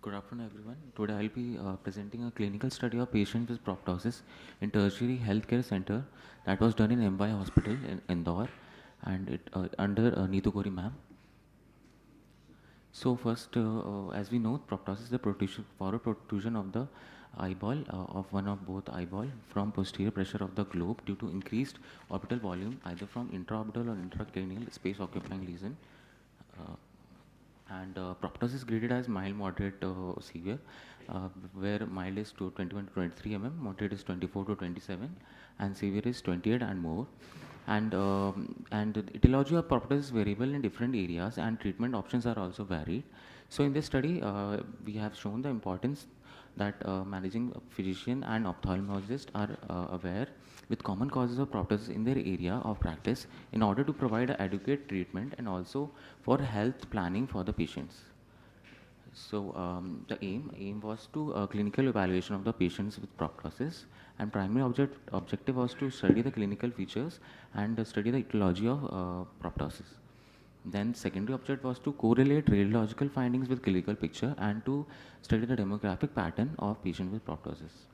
Good afternoon, everyone. Today I'll be presenting a clinical study of patients with proptosis in tertiary healthcare center that was done in MY Hospital in Indore, and it under Neetu Gori ma'am. So first, as we know, proptosis is the protrusion, forward protrusion of the eyeball of one of both eyeball from posterior pressure of the globe due to increased orbital volume either from intraorbital or intracranial space occupying lesion. Uh, and proptosis is graded as mild, moderate, severe, where mild is to 21 to 23 moderate is 24 to 27, and severe is 28 and more. And the etiology of proptosis is variable in different areas, and treatment options are also varied. So in this study, we have shown the importance that managing physician and ophthalmologist are aware with common causes of proptosis in their area of practice in order to provide adequate treatment and also for health planning for the patients. So the aim was to clinical evaluation of the patients with proptosis, and primary objective was to study the clinical features and study the etiology of proptosis. Then secondary objective was to correlate radiological findings with clinical picture and to study the demographic pattern of patients with proptosis.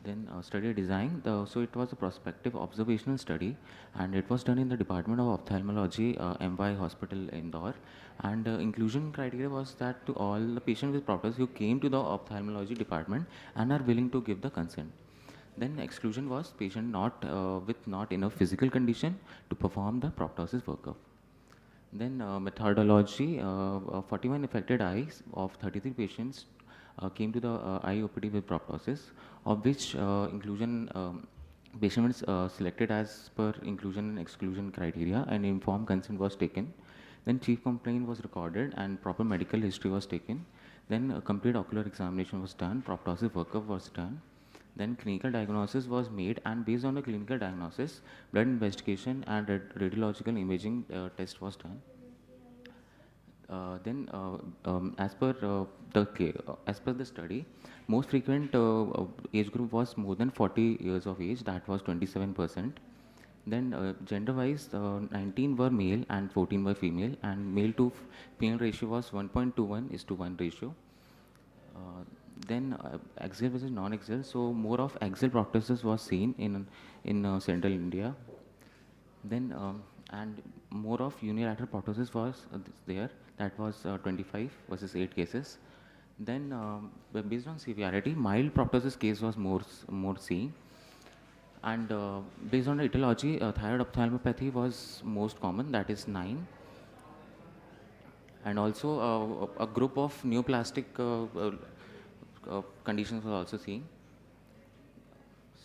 Then study design, so it was a prospective observational study, and it was done in the Department of Ophthalmology, MY Hospital Indore. And inclusion criteria was that to all the patients with proptosis who came to the ophthalmology department and are willing to give the consent. Then exclusion was patient not with not enough physical condition to perform the proptosis workup. Then methodology, 41 affected eyes of 33 patients came to the IOPD with proptosis, of which inclusion patient was selected as per inclusion and exclusion criteria, and informed consent was taken. Then chief complaint was recorded and proper medical history was taken. Then a complete ocular examination was done, proptosis workup was done. Then clinical diagnosis was made, and based on the clinical diagnosis, blood investigation and radiological imaging test was done. As per the study, most frequent age group was more than 40 years of age. That was 27%. Then gender-wise, 19 were male and 14 were female, and male to female ratio was 1.21:1 ratio. Then axial versus non-axial. So more of axial proptosis was seen in central India. Then and more of unilateral proptosis was there. That was 25 versus 8 cases. Then based on severity, mild proptosis case was more seen. And based on the etiology, thyroid ophthalmopathy was most common. That is 9. And also a group of neoplastic conditions was also seen.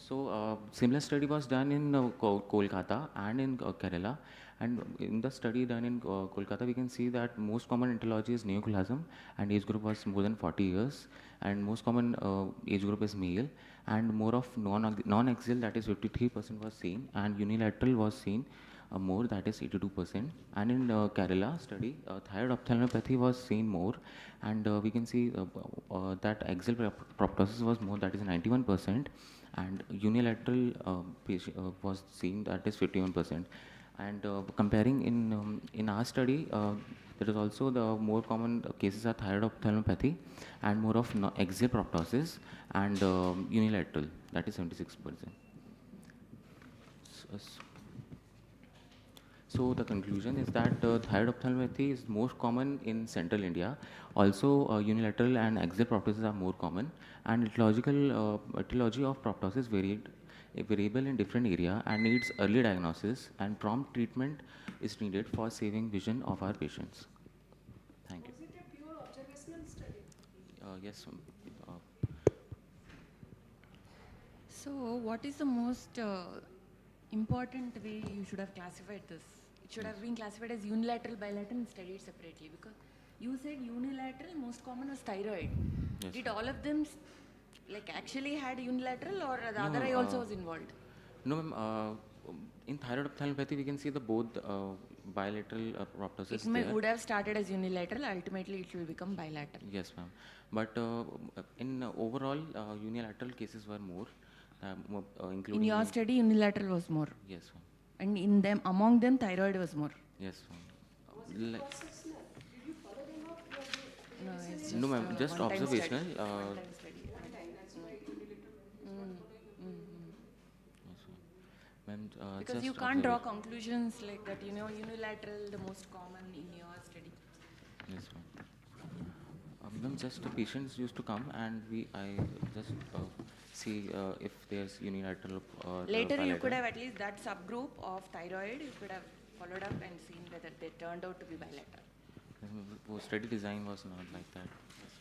So similar study was done in Kolkata and in Kerala, and in the study done in Kolkata, we can see that most common etiology is neoplasm, and age group was more than 40 years, and most common age group is male, and more of non-axial, that is 53% was seen, and unilateral was seen more, that is 82%. And in Kerala study, thyroid ophthalmopathy was seen more, and we can see that axial proptosis was more, that is 91%, and unilateral was seen, that is 51%. And comparing in our study, there is also the more common cases are thyroid ophthalmopathy and more of axial proptosis and unilateral, that is 76%. So the conclusion is that thyroid ophthalmopathy is most common in central India. Also, unilateral and axial proptosis are more common, and etiology of proptosis variable in different area and needs early diagnosis and prompt treatment is needed for saving vision of our patients. Thank you. Was it a pure observational study? Yes. So, what is the most important way you should have classified this? It should have been classified as unilateral, bilateral, and studied separately, because you said unilateral, most common was thyroid. Yes, Did ma'am. all of them actually had unilateral, or the other No, eye also was involved? No, ma'am. In thyroid ophthalmopathy, we can see the both bilateral proptosis there. Would have started as unilateral, ultimately it will become bilateral. Yes, ma'am. But in overall, unilateral cases were more, including. In your study, unilateral was more. Yes, ma'am. And in them, among them, thyroid was more. Yes, ma'am. Was it cross-sectional? Did you follow them up? No, This is It's No, just ma'am, a just one-time study. observational. One-time study. Yes, ma'am. Because Just you can't draw observation. conclusions like that, you know, unilateral, the most common in your study. Yes, ma'am. Ma'am, just the patients used to come and I just see if there's unilateral or Later, you could bilateral. have at least that subgroup of thyroid, you could have followed up and seen whether they turned out to be bilateral. Study design was not like that. Yes.